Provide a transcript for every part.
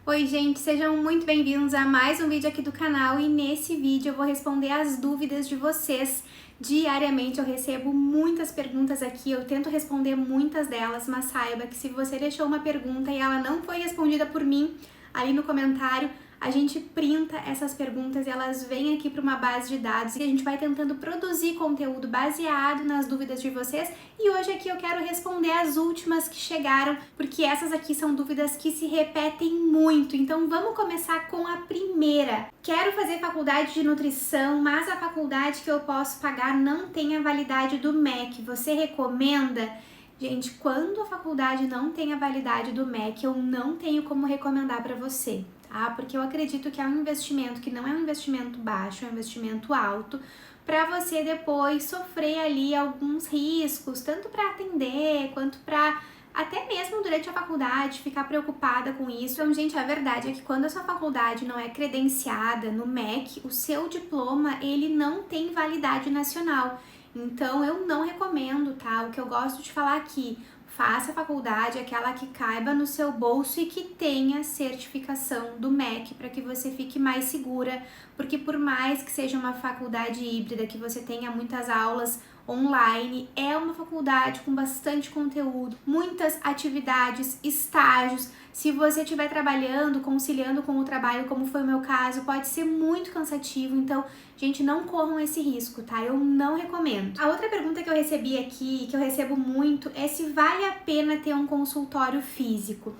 Oi gente, sejam muito bem-vindos a mais um vídeo aqui do canal e nesse vídeo eu vou responder as dúvidas de vocês. Diariamente eu recebo muitas perguntas aqui, eu tento responder muitas delas, mas saiba que se você deixou uma pergunta e ela não foi respondida por mim, ali no comentário, a gente printa essas perguntas e elas vêm aqui para uma base de dados e a gente vai tentando produzir conteúdo baseado nas dúvidas de vocês. E hoje aqui eu quero responder as últimas que chegaram, porque essas aqui são dúvidas que se repetem muito. Então vamos começar com a primeira. Quero fazer faculdade de nutrição, mas a faculdade que eu posso pagar não tem a validade do MEC. Você recomenda? Gente, quando a faculdade não tem a validade do MEC, eu não tenho como recomendar para você, tá? Porque eu acredito que é um investimento que não é um investimento baixo, é um investimento alto, para você depois sofrer ali alguns riscos, tanto para atender, quanto para até mesmo durante a faculdade ficar preocupada com isso. Então, gente, a verdade é que quando a sua faculdade não é credenciada no MEC, o seu diploma, ele não tem validade nacional. Então, eu não recomendo, tá? O que eu gosto de falar aqui, faça a faculdade, aquela que caiba no seu bolso e que tenha certificação do MEC para que você fique mais segura, porque por mais que seja uma faculdade híbrida, que você tenha muitas aulas online, é uma faculdade com bastante conteúdo, muitas atividades, estágios. Se você estiver trabalhando, conciliando com o trabalho, como foi o meu caso, pode ser muito cansativo. Então, gente, não corram esse risco, tá? Eu não recomendo. A outra pergunta que eu recebi aqui, que eu recebo muito, é se vale a pena ter um consultório físico.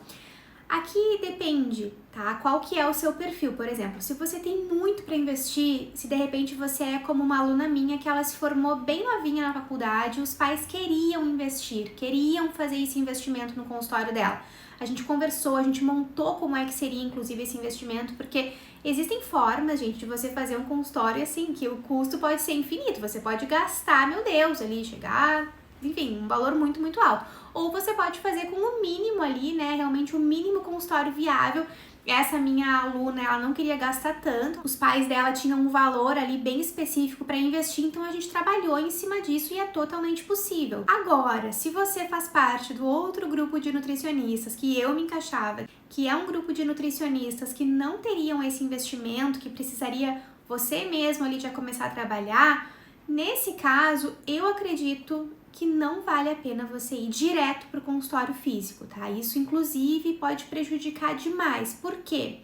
Aqui depende, tá? Qual que é o seu perfil, por exemplo. Se você tem muito para investir, se de repente você é como uma aluna minha que ela se formou bem novinha na faculdade, os pais queriam investir, queriam fazer esse investimento no consultório dela. A gente conversou, a gente montou como é que seria inclusive esse investimento, porque existem formas, gente, de você fazer um consultório assim, que o custo pode ser infinito. Você pode gastar, meu Deus, ali, chegar, enfim, um valor muito, muito alto. Ou você pode fazer com o mínimo ali, né, realmente o mínimo consultório viável. Essa minha aluna, ela não queria gastar tanto, os pais dela tinham um valor ali bem específico para investir, então a gente trabalhou em cima disso e é totalmente possível. Agora, se você faz parte do outro grupo de nutricionistas que eu me encaixava, que é um grupo de nutricionistas que não teriam esse investimento, que precisaria você mesmo ali já começar a trabalhar, nesse caso, eu acredito que não vale a pena você ir direto para o consultório físico, tá? Isso, inclusive, pode prejudicar demais. Por quê?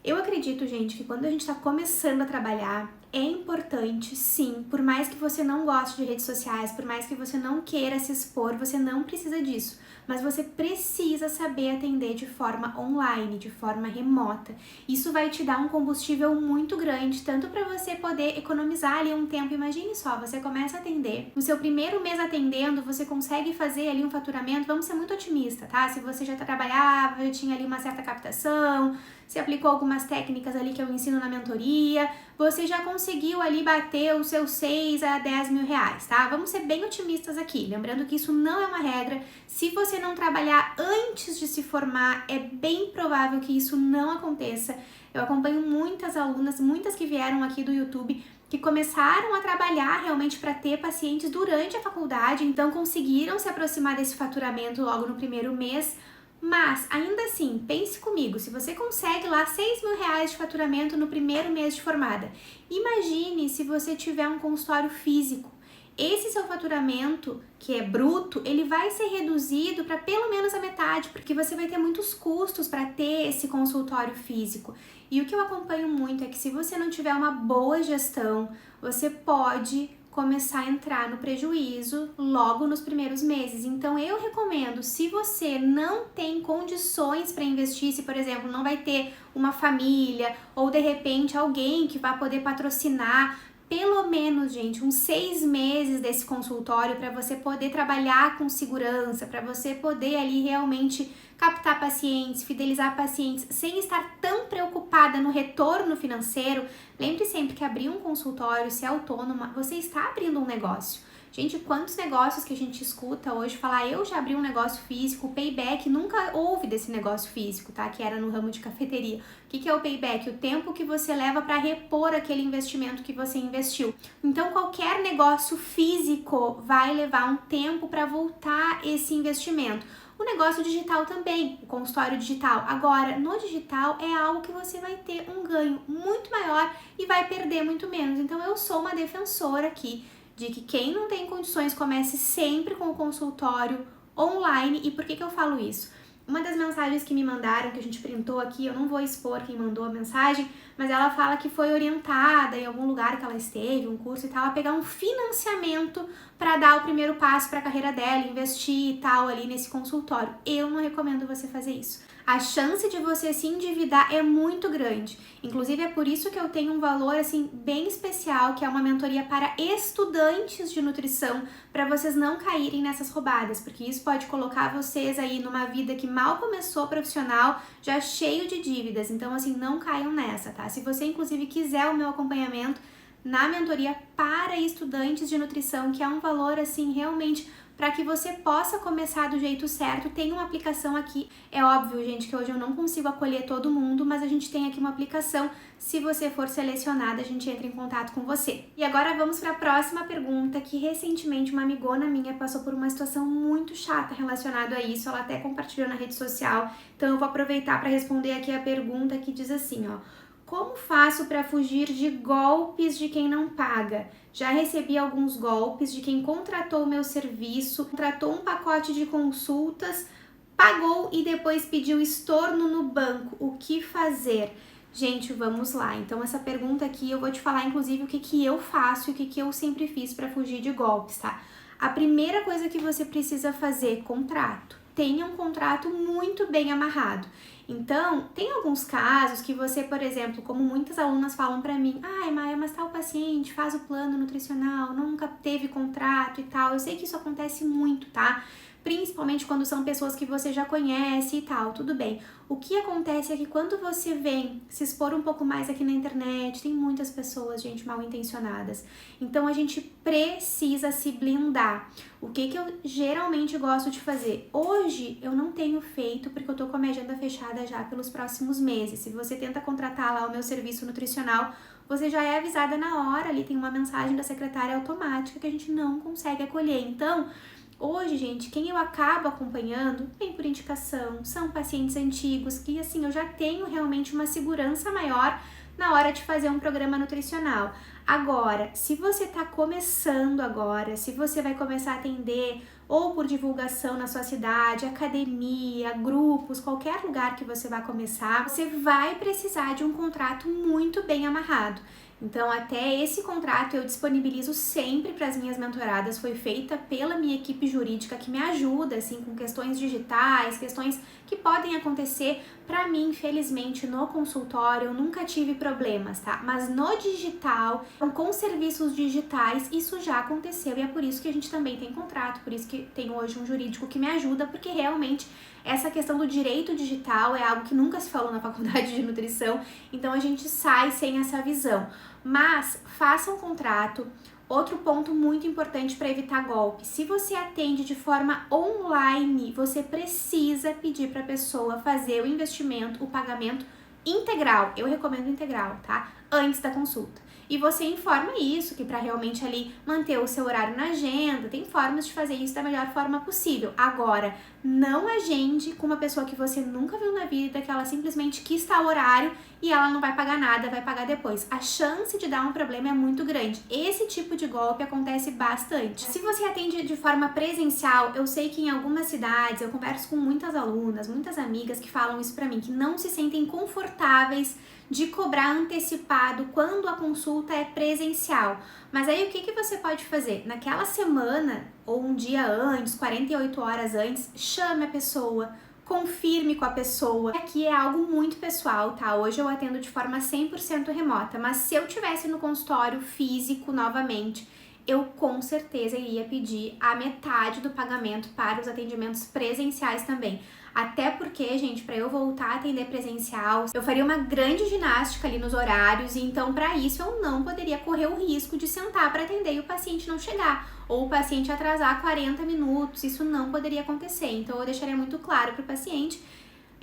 Eu acredito, gente, que quando a gente está começando a trabalhar, é importante, sim, por mais que você não goste de redes sociais, por mais que você não queira se expor, você não precisa disso. Mas você precisa saber atender de forma online, de forma remota. Isso vai te dar um combustível muito grande, tanto para você poder economizar ali um tempo. Imagine só, você começa a atender, no seu primeiro mês atendendo, você consegue fazer ali um faturamento, vamos ser muito otimista, tá? Se você já trabalhava, já tinha ali uma certa captação, se aplicou algumas técnicas ali que eu ensino na mentoria, você já conseguiu ali bater os seus 6 a 10 mil reais, tá? Vamos ser bem otimistas aqui, lembrando que isso não é uma regra. Se você não trabalhar antes de se formar, é bem provável que isso não aconteça. Eu acompanho muitas alunas, muitas que vieram aqui do YouTube, que começaram a trabalhar realmente para ter pacientes durante a faculdade, então conseguiram se aproximar desse faturamento logo no primeiro mês. Mas, ainda assim, pense comigo, se você consegue lá 6 mil reais de faturamento no primeiro mês de formada, imagine se você tiver um consultório físico. Esse seu faturamento, que é bruto, ele vai ser reduzido para pelo menos a metade, porque você vai ter muitos custos para ter esse consultório físico. E o que eu acompanho muito é que se você não tiver uma boa gestão, você pode começar a entrar no prejuízo logo nos primeiros meses. Então eu recomendo, se você não tem condições para investir, se por exemplo não vai ter uma família ou de repente alguém que vai poder patrocinar, pelo menos, gente, uns 6 meses desse consultório para você poder trabalhar com segurança, para você poder ali realmente captar pacientes, fidelizar pacientes, sem estar tão preocupada no retorno financeiro. Lembre sempre que abrir um consultório, ser autônoma, você está abrindo um negócio. Gente, quantos negócios que a gente escuta hoje falar, eu já abri um negócio físico, o payback, nunca houve desse negócio físico, tá? Que era no ramo de cafeteria. O que é o payback? O tempo que você leva para repor aquele investimento que você investiu. Então, qualquer negócio físico vai levar um tempo para voltar esse investimento. O negócio digital também, o consultório digital. Agora, no digital é algo que você vai ter um ganho muito maior e vai perder muito menos. Então, eu sou uma defensora aqui de que quem não tem condições comece sempre com o consultório online. E por que eu falo isso? Uma das mensagens que me mandaram, que a gente printou aqui, eu não vou expor quem mandou a mensagem, mas ela fala que foi orientada em algum lugar que ela esteve, um curso e tal, a pegar um financiamento para dar o primeiro passo para a carreira dela, investir e tal ali nesse consultório. Eu não recomendo você fazer isso. A chance de você se endividar é muito grande. Inclusive é por isso que eu tenho um valor assim bem especial, que é uma mentoria para estudantes de nutrição, para vocês não caírem nessas roubadas, porque isso pode colocar vocês aí numa vida que mal começou profissional, já cheio de dívidas. Então assim, não caiam nessa, tá? Se você inclusive quiser o meu acompanhamento na mentoria para estudantes de nutrição, que é um valor assim realmente para que você possa começar do jeito certo, tem uma aplicação aqui. É óbvio, gente, que hoje eu não consigo acolher todo mundo, mas a gente tem aqui uma aplicação. Se você for selecionada, a gente entra em contato com você. E agora vamos para a próxima pergunta, que recentemente uma amigona minha passou por uma situação muito chata relacionada a isso. Ela até compartilhou na rede social, então eu vou aproveitar para responder aqui a pergunta que diz assim, ó: como faço para fugir de golpes de quem não paga? Já recebi alguns golpes de quem contratou o meu serviço, contratou um pacote de consultas, pagou e depois pediu estorno no banco. O que fazer? Gente, vamos lá. Então essa pergunta aqui eu vou te falar inclusive o que eu faço e o que eu sempre fiz para fugir de golpes, tá? A primeira coisa que você precisa fazer, contrato. Tenha um contrato muito bem amarrado. Então, tem alguns casos que você, por exemplo, como muitas alunas falam pra mim, ai, Maia, mas tal paciente faz o plano nutricional, nunca teve contrato e tal. Eu sei que isso acontece muito, tá? Principalmente quando são pessoas que você já conhece e tal, tudo bem. O que acontece é que quando você vem se expor um pouco mais aqui na internet, tem muitas pessoas, gente, mal intencionadas. Então, a gente precisa se blindar. O que eu geralmente gosto de fazer? Hoje, eu não tenho feito, porque eu tô com a minha agenda fechada já pelos próximos meses. Se você tenta contratar lá o meu serviço nutricional, você já é avisada na hora, ali tem uma mensagem da secretária automática que a gente não consegue acolher. Então, hoje, gente, quem eu acabo acompanhando vem por indicação, são pacientes antigos que, assim, eu já tenho realmente uma segurança maior na hora de fazer um programa nutricional. Agora, se você tá começando agora, se você vai começar a atender ou por divulgação na sua cidade, academia, grupos, qualquer lugar que você vai começar, você vai precisar de um contrato muito bem amarrado. Então, até esse contrato eu disponibilizo sempre para as minhas mentoradas, foi feita pela minha equipe jurídica que me ajuda, assim, com questões digitais, questões que podem acontecer. Para mim, infelizmente, no consultório eu nunca tive problemas, tá? Mas no digital, com serviços digitais, isso já aconteceu e é por isso que a gente também tem contrato, por isso que tem hoje um jurídico que me ajuda, porque realmente essa questão do direito digital é algo que nunca se falou na faculdade de nutrição, então a gente sai sem essa visão. Mas faça um contrato. Outro ponto muito importante para evitar golpe: se você atende de forma online, você precisa pedir para a pessoa fazer o investimento, o pagamento integral. Eu recomendo integral, tá? Antes da consulta. E você informa isso, que para realmente ali manter o seu horário na agenda, tem formas de fazer isso da melhor forma possível. Agora, não agende com uma pessoa que você nunca viu na vida, que ela simplesmente quis tal horário e ela não vai pagar nada, vai pagar depois. A chance de dar um problema é muito grande. Esse tipo de golpe acontece bastante. Se você atende de forma presencial, eu sei que em algumas cidades, eu converso com muitas alunas, muitas amigas que falam isso pra mim, que não se sentem confortáveis de cobrar antecipado quando a consulta é presencial. Mas aí o que você pode fazer? Naquela semana, ou um dia antes, 48 horas antes, chame a pessoa, confirme com a pessoa. Aqui é algo muito pessoal, tá? Hoje eu atendo de forma 100% remota, mas se eu tivesse no consultório físico novamente, eu com certeza iria pedir a metade do pagamento para os atendimentos presenciais também. Até porque, gente, para eu voltar a atender presencial, eu faria uma grande ginástica ali nos horários, e então para isso eu não poderia correr o risco de sentar para atender e o paciente não chegar, ou o paciente atrasar 40 minutos, isso não poderia acontecer. Então eu deixaria muito claro para o paciente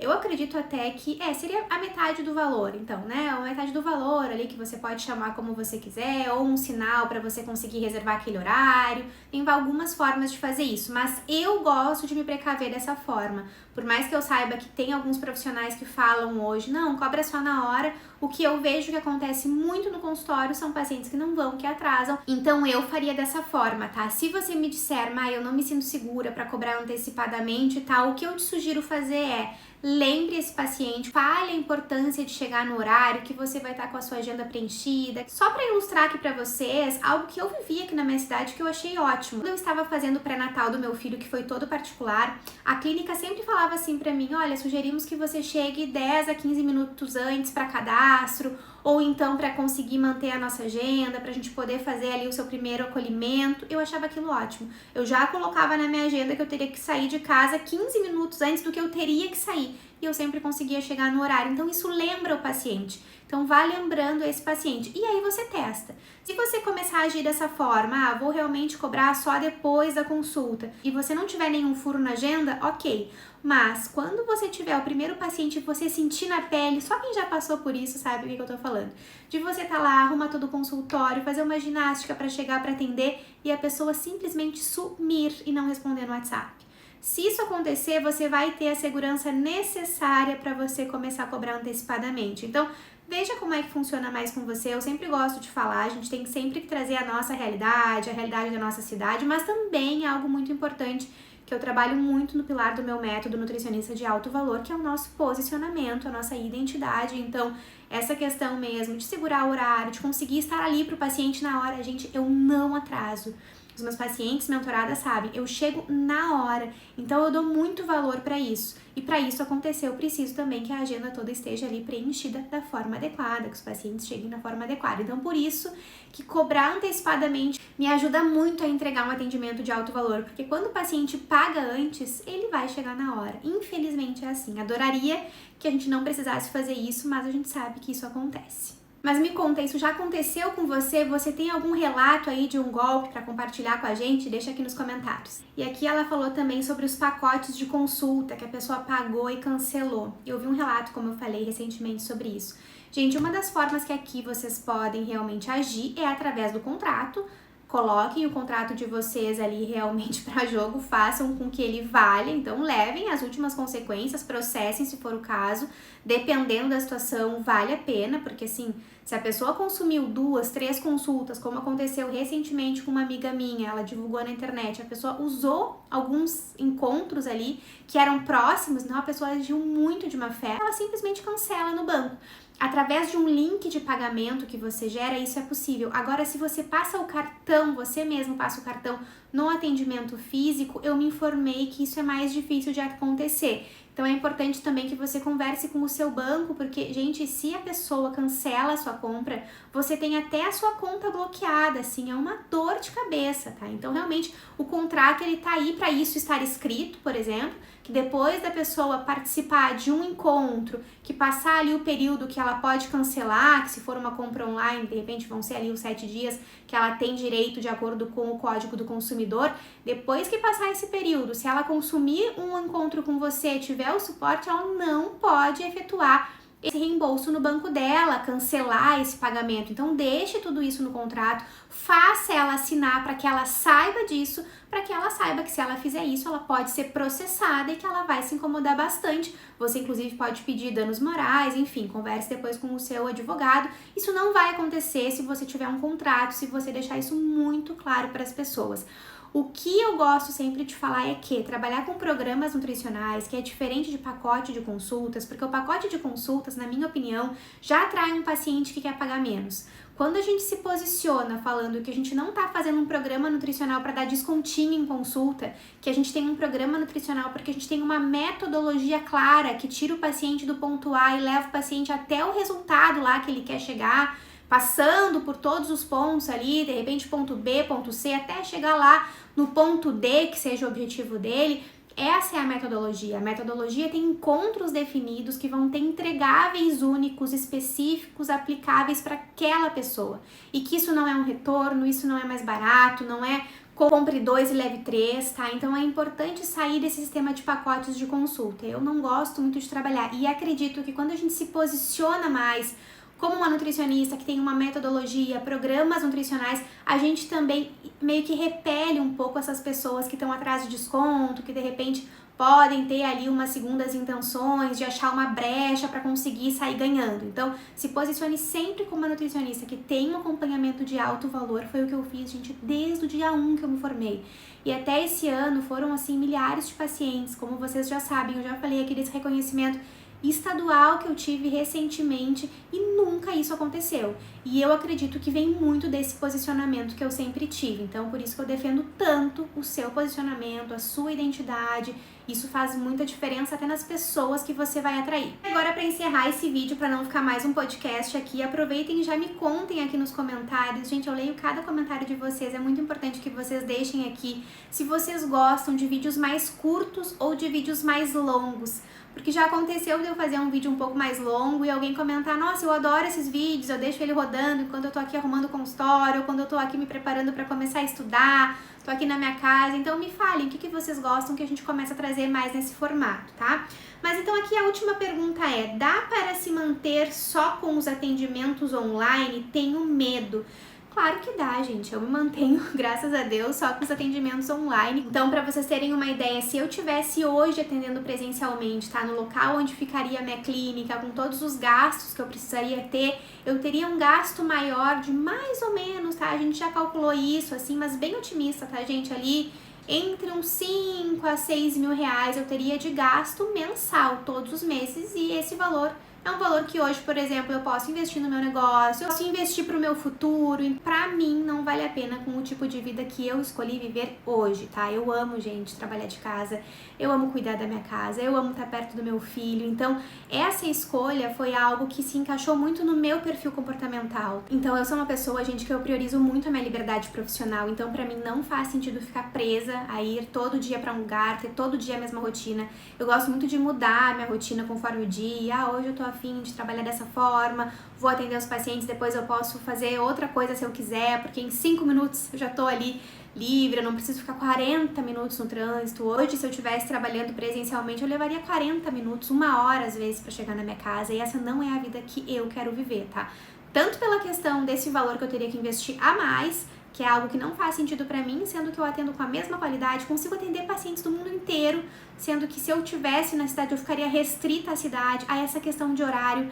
Eu acredito até que seria a metade do valor, então, né? A metade do valor ali que você pode chamar como você quiser, ou um sinal para você conseguir reservar aquele horário. Tem algumas formas de fazer isso, mas eu gosto de me precaver dessa forma. Por mais que eu saiba que tem alguns profissionais que falam hoje, não, cobra só na hora. O que eu vejo que acontece muito no consultório são pacientes que não vão, que atrasam. Então eu faria dessa forma, tá? Se você me disser, eu não me sinto segura para cobrar antecipadamente e tal, o que eu te sugiro fazer é lembre esse paciente, fale a importância de chegar no horário, que você vai estar com a sua agenda preenchida. Só para ilustrar aqui para vocês, algo que eu vivi aqui na minha cidade que eu achei ótimo. Quando eu estava fazendo o pré-natal do meu filho, que foi todo particular, a clínica sempre falava assim para mim, olha, sugerimos que você chegue 10 a 15 minutos antes para cadastro, ou então para conseguir manter a nossa agenda, para a gente poder fazer ali o seu primeiro acolhimento. Eu achava aquilo ótimo. Eu já colocava na minha agenda que eu teria que sair de casa 15 minutos antes do que eu teria que sair. E eu sempre conseguia chegar no horário. Então isso lembra o paciente. Então vá lembrando esse paciente. E aí você testa. Se você começar a agir dessa forma, vou realmente cobrar só depois da consulta, e você não tiver nenhum furo na agenda, ok. Mas quando você tiver o primeiro paciente e você sentir na pele, só quem já passou por isso sabe o que eu tô falando, de você tá lá, arrumar todo o consultório, fazer uma ginástica para chegar para atender e a pessoa simplesmente sumir e não responder no WhatsApp. Se isso acontecer, você vai ter a segurança necessária para você começar a cobrar antecipadamente. Então, veja como é que funciona mais com você. Eu sempre gosto de falar, a gente tem que sempre trazer a nossa realidade, a realidade da nossa cidade, mas também é algo muito importante que eu trabalho muito no pilar do meu método nutricionista de alto valor, que é o nosso posicionamento, a nossa identidade. Então, essa questão mesmo de segurar o horário, de conseguir estar ali para o paciente na hora, gente, eu não atraso. Os meus pacientes mentoradas sabem, eu chego na hora, então eu dou muito valor para isso. E para isso acontecer, eu preciso também que a agenda toda esteja ali preenchida da forma adequada, que os pacientes cheguem na forma adequada. Então, por isso que cobrar antecipadamente me ajuda muito a entregar um atendimento de alto valor, porque quando o paciente paga antes, ele vai chegar na hora. Infelizmente é assim. Adoraria que a gente não precisasse fazer isso, mas a gente sabe que isso acontece. Mas me conta, isso já aconteceu com você? Você tem algum relato aí de um golpe para compartilhar com a gente? Deixa aqui nos comentários. E aqui ela falou também sobre os pacotes de consulta que a pessoa pagou e cancelou. Eu vi um relato, como eu falei recentemente, sobre isso. Gente, uma das formas que aqui vocês podem realmente agir é através do contrato. Coloquem o contrato de vocês ali realmente para jogo, façam com que ele valha, então levem as últimas consequências, processem se for o caso, dependendo da situação, vale a pena, porque assim, se a pessoa consumiu 2, 3 consultas, como aconteceu recentemente com uma amiga minha, ela divulgou na internet, a pessoa usou alguns encontros ali que eram próximos, então a pessoa agiu muito de má fé, ela simplesmente cancela no banco. Através de um link de pagamento que você gera, isso é possível. Agora, se você passa o cartão, você mesmo passa o cartão no atendimento físico, eu me informei que isso é mais difícil de acontecer. Então, é importante também que você converse com o seu banco, porque, gente, se a pessoa cancela a sua compra, você tem até a sua conta bloqueada, assim, é uma dor de cabeça, tá? Então, realmente, o contrato, ele tá aí para isso estar escrito, por exemplo, que depois da pessoa participar de um encontro, que passar ali o período que ela pode cancelar, que se for uma compra online, de repente vão ser ali os 7 dias que ela tem direito de acordo com o Código do Consumidor, depois que passar esse período, se ela consumir um encontro com você, tiver o suporte, ela não pode efetuar esse reembolso no banco dela, cancelar esse pagamento. Então deixe tudo isso no contrato, faça ela assinar para que ela saiba disso, para que ela saiba que se ela fizer isso, ela pode ser processada e que ela vai se incomodar bastante. Você inclusive pode pedir danos morais, enfim, converse depois com o seu advogado. Isso não vai acontecer se você tiver um contrato, se você deixar isso muito claro para as pessoas. O que eu gosto sempre de falar é que trabalhar com programas nutricionais, que é diferente de pacote de consultas, porque o pacote de consultas, na minha opinião, já atrai um paciente que quer pagar menos. Quando a gente se posiciona falando que a gente não está fazendo um programa nutricional para dar descontinho em consulta, que a gente tem um programa nutricional porque a gente tem uma metodologia clara que tira o paciente do ponto A e leva o paciente até o resultado lá que ele quer chegar, passando por todos os pontos ali, de repente ponto B, ponto C, até chegar lá no ponto D, que seja o objetivo dele. Essa é a metodologia. A metodologia tem encontros definidos que vão ter entregáveis únicos, específicos, aplicáveis para aquela pessoa. E que isso não é um retorno, isso não é mais barato, não é compre 2 e leve 3, tá? Então é importante sair desse sistema de pacotes de consulta. Eu não gosto muito de trabalhar e acredito que quando a gente se posiciona mais como uma nutricionista que tem uma metodologia, programas nutricionais, a gente também meio que repele um pouco essas pessoas que estão atrás de desconto, que de repente podem ter ali umas segundas intenções de achar uma brecha para conseguir sair ganhando. Então, se posicione sempre como uma nutricionista que tem um acompanhamento de alto valor. Foi o que eu fiz, gente, desde o dia 1 que eu me formei. E até esse ano foram, assim, milhares de pacientes. Como vocês já sabem, eu já falei aqui desse reconhecimento estadual que eu tive recentemente e nunca isso aconteceu. E eu acredito que vem muito desse posicionamento que eu sempre tive. Então, por isso que eu defendo tanto o seu posicionamento, a sua identidade. Isso faz muita diferença até nas pessoas que você vai atrair. Agora, para encerrar esse vídeo, para não ficar mais um podcast aqui, aproveitem e já me contem aqui nos comentários. Gente, eu leio cada comentário de vocês, é muito importante que vocês deixem aqui se vocês gostam de vídeos mais curtos ou de vídeos mais longos. Porque já aconteceu de eu fazer um vídeo um pouco mais longo e alguém comentar: nossa, eu adoro esses vídeos, eu deixo ele rodando enquanto eu tô aqui arrumando o consultório, ou quando eu tô aqui me preparando para começar a estudar, tô aqui na minha casa. Então me falem o que vocês gostam, que a gente começa a trazer mais nesse formato, tá? Mas então aqui a última pergunta é: dá para se manter só com os atendimentos online? Tenho medo. Claro que dá, gente. Eu me mantenho, graças a Deus, só com os atendimentos online. Então, para vocês terem uma ideia, se eu tivesse hoje atendendo presencialmente, tá? No local onde ficaria a minha clínica, com todos os gastos que eu precisaria ter, eu teria um gasto maior de mais ou menos, tá? A gente já calculou isso, assim, mas bem otimista, tá, gente? Ali entre uns 5 a 6 mil reais eu teria de gasto mensal todos os meses, e esse valor é um valor que hoje, por exemplo, eu posso investir no meu negócio, eu posso investir pro meu futuro. E pra mim não vale a pena com o tipo de vida que eu escolhi viver hoje, tá? Eu amo, gente, trabalhar de casa, eu amo cuidar da minha casa, eu amo estar perto do meu filho. Então, essa escolha foi algo que se encaixou muito no meu perfil comportamental. Então, eu sou uma pessoa, gente, que eu priorizo muito a minha liberdade profissional. Então, pra mim não faz sentido ficar presa a ir todo dia pra um lugar, ter todo dia a mesma rotina. Eu gosto muito de mudar a minha rotina conforme o dia. Ah, hoje eu tô afim de trabalhar dessa forma, vou atender os pacientes, depois eu posso fazer outra coisa se eu quiser, porque em 5 minutos eu já tô ali livre, eu não preciso ficar 40 minutos no trânsito. Hoje, se eu estivesse trabalhando presencialmente, eu levaria 40 minutos, 1 hora às vezes para chegar na minha casa, e essa não é a vida que eu quero viver, tá? Tanto pela questão desse valor que eu teria que investir a mais, que é algo que não faz sentido pra mim, sendo que eu atendo com a mesma qualidade, consigo atender pacientes do mundo inteiro, sendo que se eu tivesse na cidade eu ficaria restrita à cidade, a essa questão de horário.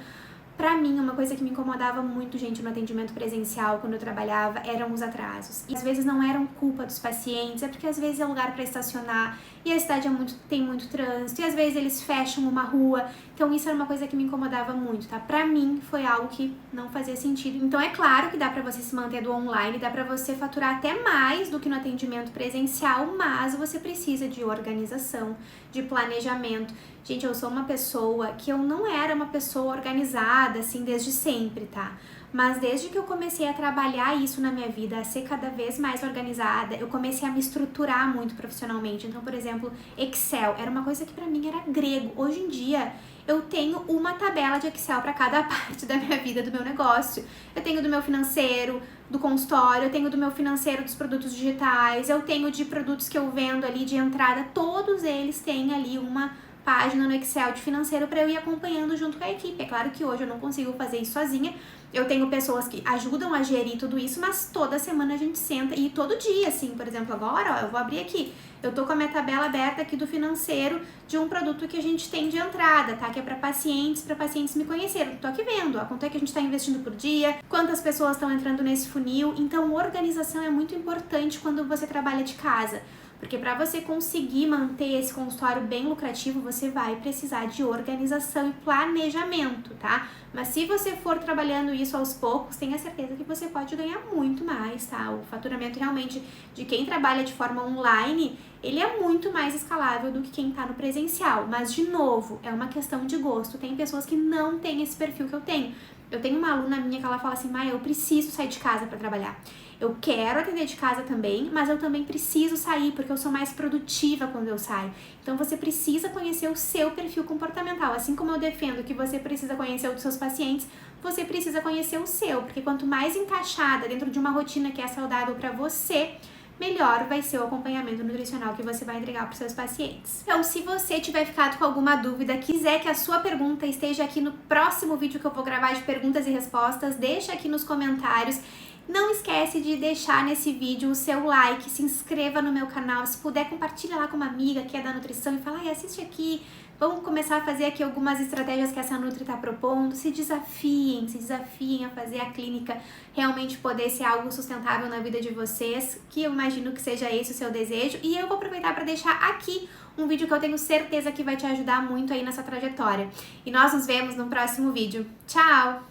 Pra mim, uma coisa que me incomodava muito, gente, no atendimento presencial, quando eu trabalhava, eram os atrasos. E às vezes não eram culpa dos pacientes, é porque às vezes é lugar para estacionar e a cidade tem muito trânsito, e às vezes eles fecham uma rua. Então isso era uma coisa que me incomodava muito, tá? Pra mim, foi algo que não fazia sentido. Então é claro que dá pra você se manter do online, dá pra você faturar até mais do que no atendimento presencial, mas você precisa de organização, de planejamento. Gente, eu sou uma pessoa que eu não era uma pessoa organizada, assim, desde sempre, tá? Mas desde que eu comecei a trabalhar isso na minha vida, a ser cada vez mais organizada, eu comecei a me estruturar muito profissionalmente. Então, por exemplo, Excel era uma coisa que pra mim era grego. Hoje em dia, eu tenho uma tabela de Excel para cada parte da minha vida, do meu negócio. Eu tenho do meu financeiro, do consultório, eu tenho do meu financeiro dos produtos digitais, eu tenho de produtos que eu vendo ali de entrada. Todos eles têm ali uma página no Excel de financeiro para eu ir acompanhando junto com a equipe. É claro que hoje eu não consigo fazer isso sozinha, eu tenho pessoas que ajudam a gerir tudo isso, mas toda semana a gente senta, e todo dia, assim, por exemplo, agora, ó, eu vou abrir aqui, eu tô com a minha tabela aberta aqui do financeiro de um produto que a gente tem de entrada, tá? Que é para pacientes me conhecerem. Tô aqui vendo, ó, quanto é que a gente tá investindo por dia, quantas pessoas estão entrando nesse funil. Então, organização é muito importante quando você trabalha de casa. Porque para você conseguir manter esse consultório bem lucrativo, você vai precisar de organização e planejamento, tá? Mas se você for trabalhando isso aos poucos, tenha certeza que você pode ganhar muito mais, tá? O faturamento realmente de quem trabalha de forma online, ele é muito mais escalável do que quem tá no presencial. Mas, de novo, é uma questão de gosto. Tem pessoas que não têm esse perfil que eu tenho. Eu tenho uma aluna minha que ela fala assim: Maia, eu preciso sair de casa para trabalhar. Eu quero atender de casa também, mas eu também preciso sair, porque eu sou mais produtiva quando eu saio. Então, você precisa conhecer o seu perfil comportamental. Assim como eu defendo que você precisa conhecer o dos seus pacientes, você precisa conhecer o seu. Porque quanto mais encaixada dentro de uma rotina que é saudável para você, melhor vai ser o acompanhamento nutricional que você vai entregar para os seus pacientes. Então, se você tiver ficado com alguma dúvida, quiser que a sua pergunta esteja aqui no próximo vídeo que eu vou gravar de perguntas e respostas, deixa aqui nos comentários. Não esquece de deixar nesse vídeo o seu like, se inscreva no meu canal, se puder compartilha lá com uma amiga que é da nutrição e fala, ai, assiste aqui, vamos começar a fazer aqui algumas estratégias que essa Nutri está propondo, se desafiem a fazer a clínica realmente poder ser algo sustentável na vida de vocês, que eu imagino que seja esse o seu desejo, e eu vou aproveitar para deixar aqui um vídeo que eu tenho certeza que vai te ajudar muito aí nessa trajetória. E nós nos vemos no próximo vídeo. Tchau!